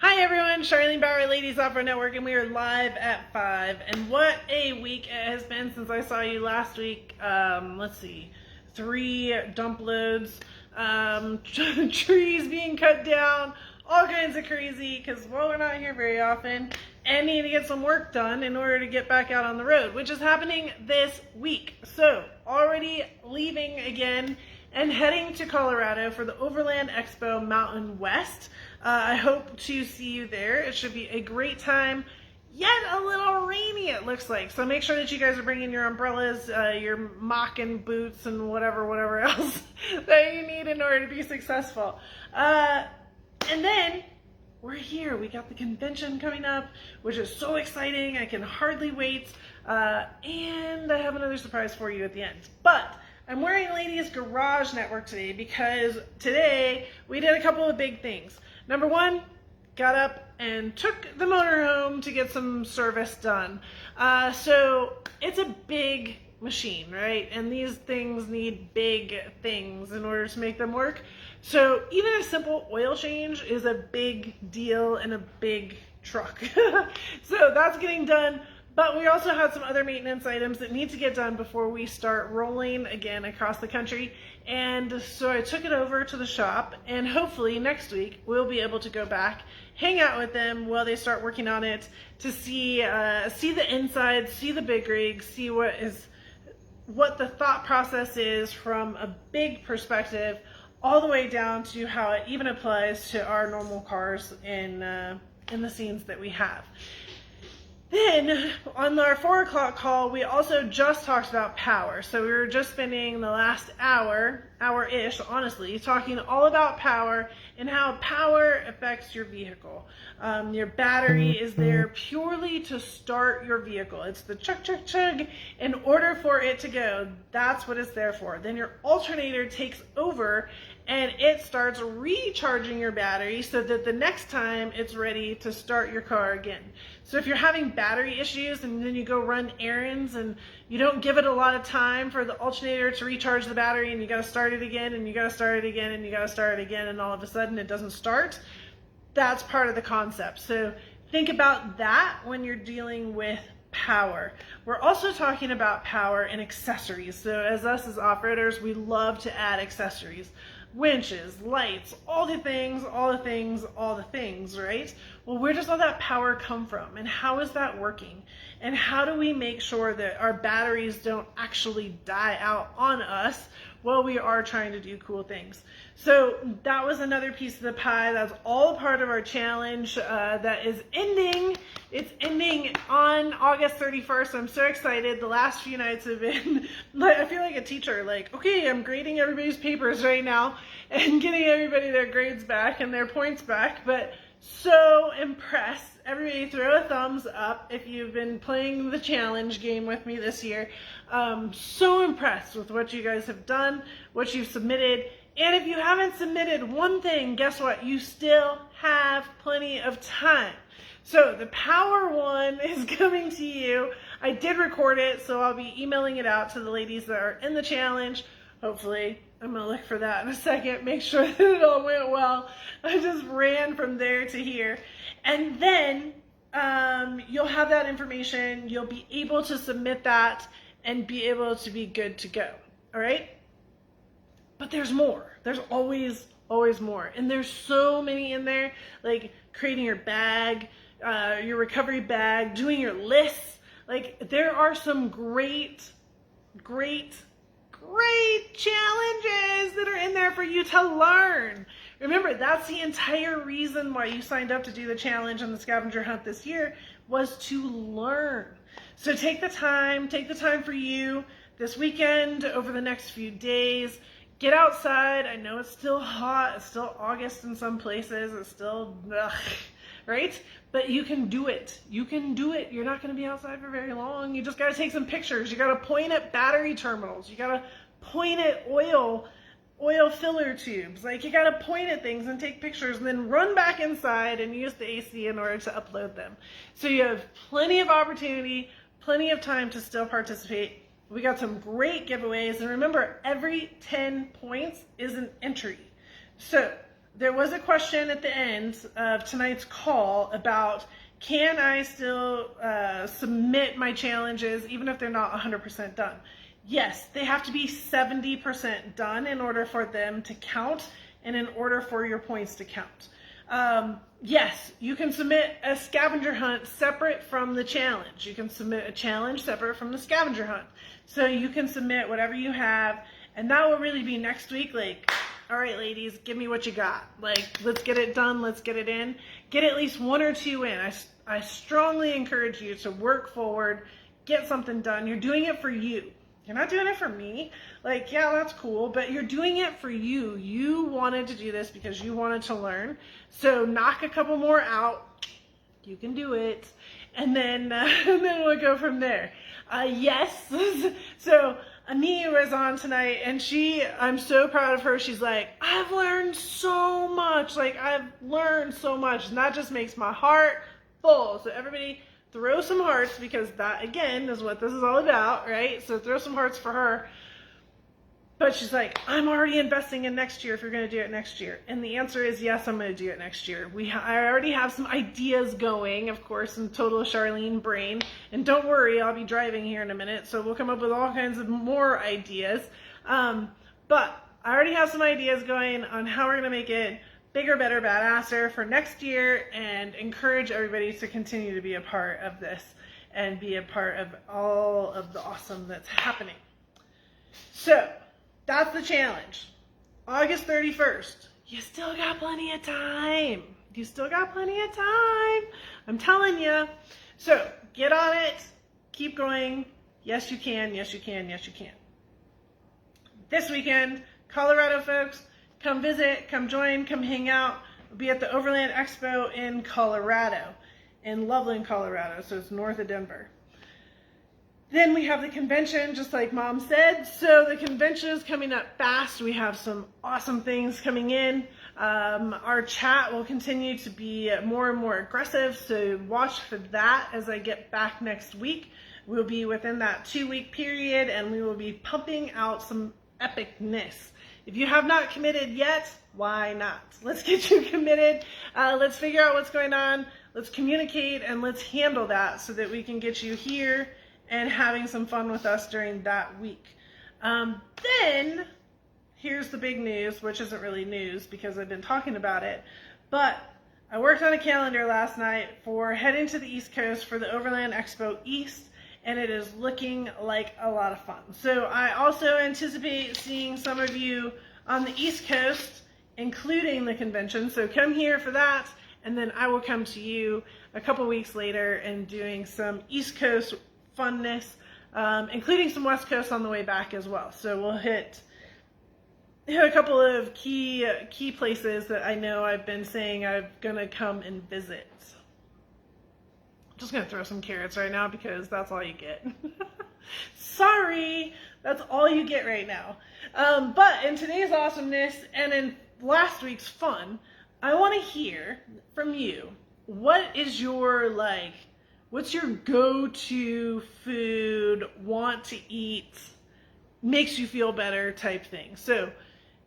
Hi everyone, Charlene Bauer, Ladies Off-Road Network, and we are live at 5. And what a week it has been since I saw you last week. Let's see, 3 dump loads, trees being cut down, all kinds of crazy, because, well, we're not here very often, and need to get some work done in order to get back out on the road, which is happening this week. So, already leaving again and heading to Colorado for the Overland Expo Mountain West. I hope to see you there. It should be a great time, yet a little rainy it looks like. So make sure that you guys are bringing your umbrellas, your mocking boots, and whatever else that you need in order to be successful. And then we're here. We got the convention coming up, which is so exciting. I can hardly wait. And I have another surprise for you at the end. But I'm wearing Ladies Garage Network today because today we did a couple of big things. Number one, got up and took the motorhome to get some service done. So it's a big machine, right? And these things need big things in order to make them work. So even a simple oil change is a big deal in a big truck. So that's getting done. But we also had some other maintenance items that need to get done before we start rolling again across the country. And so I took it over to the shop, and hopefully next week we'll be able to go back, hang out with them while they start working on it to see the inside, see the big rig, see what the thought process is from a big perspective, all the way down to how it even applies to our normal cars in the scenes that we have. Then, on our 4 o'clock call, we also just talked about power. So we were just spending the last hour-ish, honestly, talking all about power and how power affects your vehicle. Your battery is there purely to start your vehicle. It's the chug, chug, chug in order for it to go. That's what it's there for. Then your alternator takes over and it starts recharging your battery so that the next time it's ready to start your car again. So if you're having battery issues and then you go run errands and you don't give it a lot of time for the alternator to recharge the battery, and you got to start it again and you got to start it again and you got to start it again, and all of a sudden it doesn't start, that's part of the concept. So think about that when you're dealing with power. We're also talking about power and accessories. So as off-roaders, we love to add accessories. Winches, lights, all the things, right? Well, where does all that power come from? And how is that working? And how do we make sure that our batteries don't actually die out on us while we are trying to do cool things? So that was another piece of the pie. That's all a part of our challenge that is ending. It's ending on August 31st. I'm so excited. The last few nights have been, I feel like a teacher, like, okay, I'm grading everybody's papers right now and getting everybody their grades back and their points back, but so impressed. Everybody throw a thumbs up if you've been playing the challenge game with me this year. So impressed with what you guys have done, what you've submitted. And if you haven't submitted one thing, guess what? You still have plenty of time. So the power one is coming to you. I did record it, so I'll be emailing it out to the ladies that are in the challenge. Hopefully, I'm going to look for that in a second, make sure that it all went well. I just ran from there to here. And then you'll have that information. You'll be able to submit that and be able to be good to go. All right? But there's more. There's always more. And there's so many in there, like creating your bag, your recovery bag, doing your lists. Like, there are some great challenges that are in there for you to learn. Remember, that's the entire reason why you signed up to do the challenge and the scavenger hunt this year, was to learn. So take the time for you this weekend, over the next few days. Get outside. I know it's still hot. It's still August in some places. It's still, right? But you can do it. You can do it. You're not going to be outside for very long. You just got to take some pictures. You got to point at battery terminals. You got to point at oil filler tubes. Like, you got to point at things and take pictures and then run back inside and use the AC in order to upload them. So you have plenty of opportunity, plenty of time to still participate. We got some great giveaways, and remember, every 10 points is an entry. So there was a question at the end of tonight's call about, can I still submit my challenges even if they're not 100% done? Yes, they have to be 70% done in order for them to count and in order for your points to count. Yes, you can submit a scavenger hunt separate from the challenge. You can submit a challenge separate from the scavenger hunt. So you can submit whatever you have, and that will really be next week, like, all right, ladies, give me what you got. Like, let's get it done, let's get it in. Get at least 1 or 2 in. I strongly encourage you to work forward, get something done. You're doing it for you. You're not doing it for me. Like, yeah, that's cool, but you're doing it for you. You wanted to do this because you wanted to learn. So knock a couple more out. You can do it. And then we'll go from there. Yes. So Ania was on tonight, and I'm so proud of her. She's like, I've learned so much. Like, I've learned so much. And that just makes my heart full. So everybody, throw some hearts, because that, again, is what this is all about, right? So throw some hearts for her. But she's like, I'm already investing in next year if you're going to do it next year. And the answer is yes, I'm going to do it next year. I already have some ideas going, of course, in total Charlene brain. And don't worry, I'll be driving here in a minute, so we'll come up with all kinds of more ideas. But I already have some ideas going on how we're going to make it bigger, better, badasser for next year, and encourage everybody to continue to be a part of this and be a part of all of the awesome that's happening. So that's the challenge. August 31st. You still got plenty of time. You still got plenty of time. I'm telling you. So get on it. Keep going. Yes, you can. Yes, you can. Yes, you can. This weekend, Colorado folks, come visit, come join, come hang out. We'll be at the Overland Expo in Colorado, in Loveland, Colorado, so it's north of Denver. Then we have the convention, just like Mom said. So the convention is coming up fast. We have some awesome things coming in. Our chat will continue to be more and more aggressive, so watch for that as I get back next week. We'll be within that 2-week period, and we will be pumping out some epicness. If you have not committed yet, why not? Let's get you committed. Let's figure out what's going on. Let's communicate, and let's handle that so that we can get you here and having some fun with us during that week. Then, here's the big news, which isn't really news because I've been talking about it, but I worked on a calendar last night for heading to the East Coast for the Overland Expo East, and it is looking like a lot of fun. So I also anticipate seeing some of you on the East Coast, including the convention. So come here for that, and then I will come to you a couple weeks later and doing some East Coast funness, including some West Coast on the way back as well. So we'll hit a couple of key places that I know I've been saying I'm gonna come and visit. Just gonna throw some carrots right now because that's all you get. Sorry, that's all you get right now. But in today's awesomeness and in last week's fun, I want to hear from you. What is your what's your go-to food, want to eat, makes you feel better type thing? So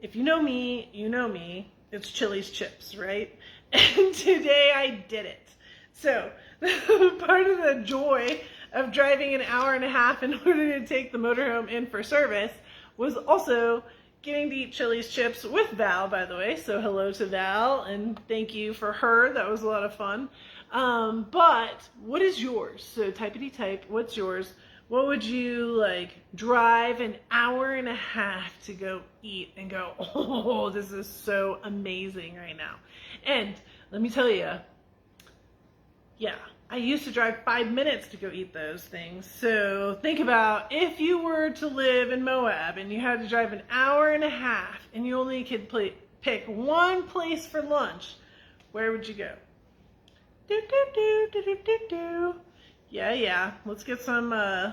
if you know me, it's Chili's chips, right? And today I did it. So part of the joy of driving an hour and a half in order to take the motorhome in for service was also getting to eat Chili's chips with Val, by the way. So hello to Val, and thank you for her. That was a lot of fun. But what is yours? So typity type, what's yours? What would you drive an hour and a half to go eat and go, oh, this is so amazing right now? And let me tell you, yeah, I used to drive 5 minutes to go eat those things. So think about if you were to live in Moab and you had to drive an hour and a half and you only could pick one place for lunch, where would you go? Yeah. Let's get some,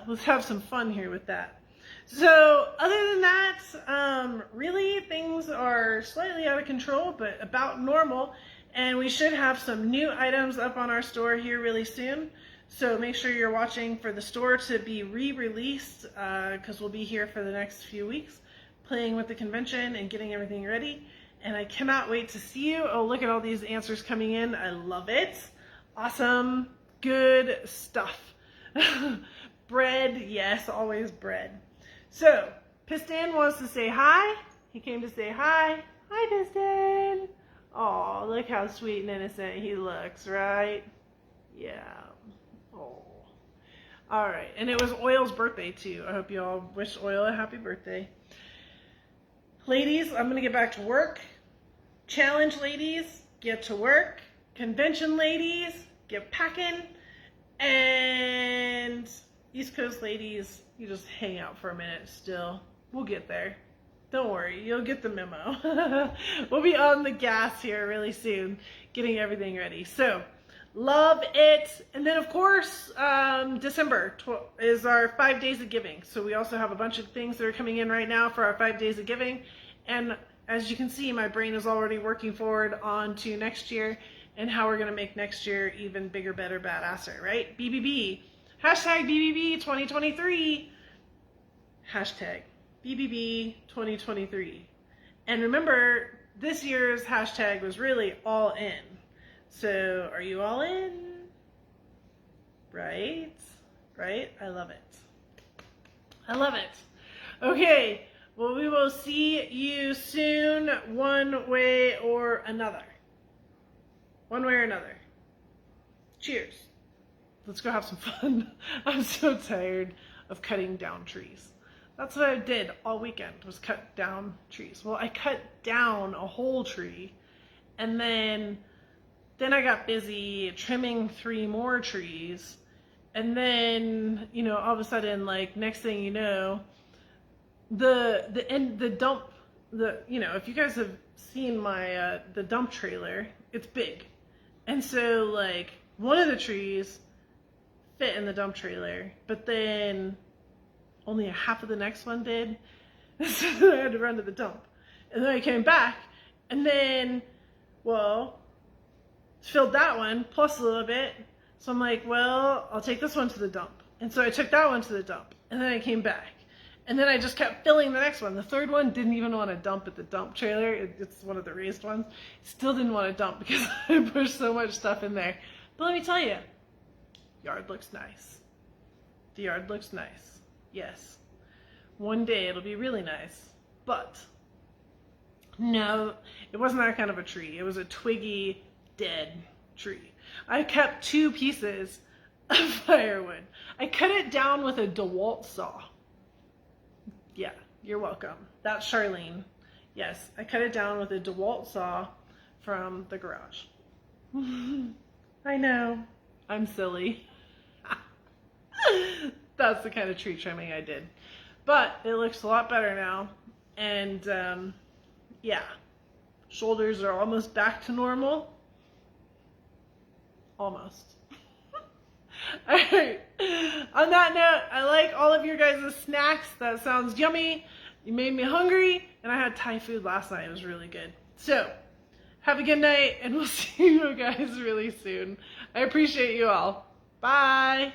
let's have some fun here with that. So other than that, really things are slightly out of control, but about normal. And we should have some new items up on our store here really soon. So make sure you're watching for the store to be re-released because we'll be here for the next few weeks playing with the convention and getting everything ready. and I cannot wait to see you. Oh, look at all these answers coming in. I love it. Awesome. Good stuff. Bread. Yes, always bread. So, Piston wants to say hi. He came to say hi. Hi, Piston. Oh, look how sweet and innocent he looks, right? Yeah. Oh. All right. And it was Oil's birthday, too. I hope you all wish Oil a happy birthday. Ladies, I'm going to get back to work. Challenge ladies, get to work. Convention ladies, get packing. And East Coast ladies, you just hang out for a minute still. We'll get there. Don't worry, you'll get the memo. We'll be on the gas here really soon, getting everything ready. So, love it. And then, of course, December is our 5 days of giving. So we also have a bunch of things that are coming in right now for our 5 days of giving. And as you can see, my brain is already working forward on to next year and how we're going to make next year even bigger, better, badasser, right? BBB. Hashtag BBB 2023. Hashtag BBB 2023. And remember, this year's hashtag was really all in. So, are you all in? Right? Right? I love it. I love it. Okay, well, we will see you soon, one way or another. One way or another. Cheers. Let's go have some fun. I'm so tired of cutting down trees. That's what I did all weekend, was cut down trees. Well, I cut down a whole tree, and then I got busy trimming 3 more trees, and then, you know, all of a sudden, like, next thing you know, the dump, you know, if you guys have seen my the dump trailer, it's big, and so, like, one of the trees fit in the dump trailer, but then only a half of the next one did. So I had to run to the dump. And then I came back, and then, well, filled that one, plus a little bit. So I'm like, well, I'll take this one to the dump. And so I took that one to the dump, and then I came back. And then I just kept filling the next one. The third one didn't even want to dump at the dump trailer. It's one of the raised ones. Still didn't want to dump because I pushed so much stuff in there. But let me tell you, yard looks nice. The yard looks nice. Yes. One day it'll be really nice. But no, it wasn't that kind of a tree. It was a twiggy, dead tree. I kept 2 pieces of firewood. I cut it down with a DeWalt saw. Yeah, you're welcome. That's Charlene. Yes, I cut it down with a DeWalt saw from the garage. I know. I'm silly. That's the kind of tree trimming I did. But it looks a lot better now. And yeah, shoulders are almost back to normal. Almost. All right. On that note, I like all of your guys' snacks. That sounds yummy. You made me hungry. And I had Thai food last night. It was really good. So, have a good night. And we'll see you guys really soon. I appreciate you all. Bye.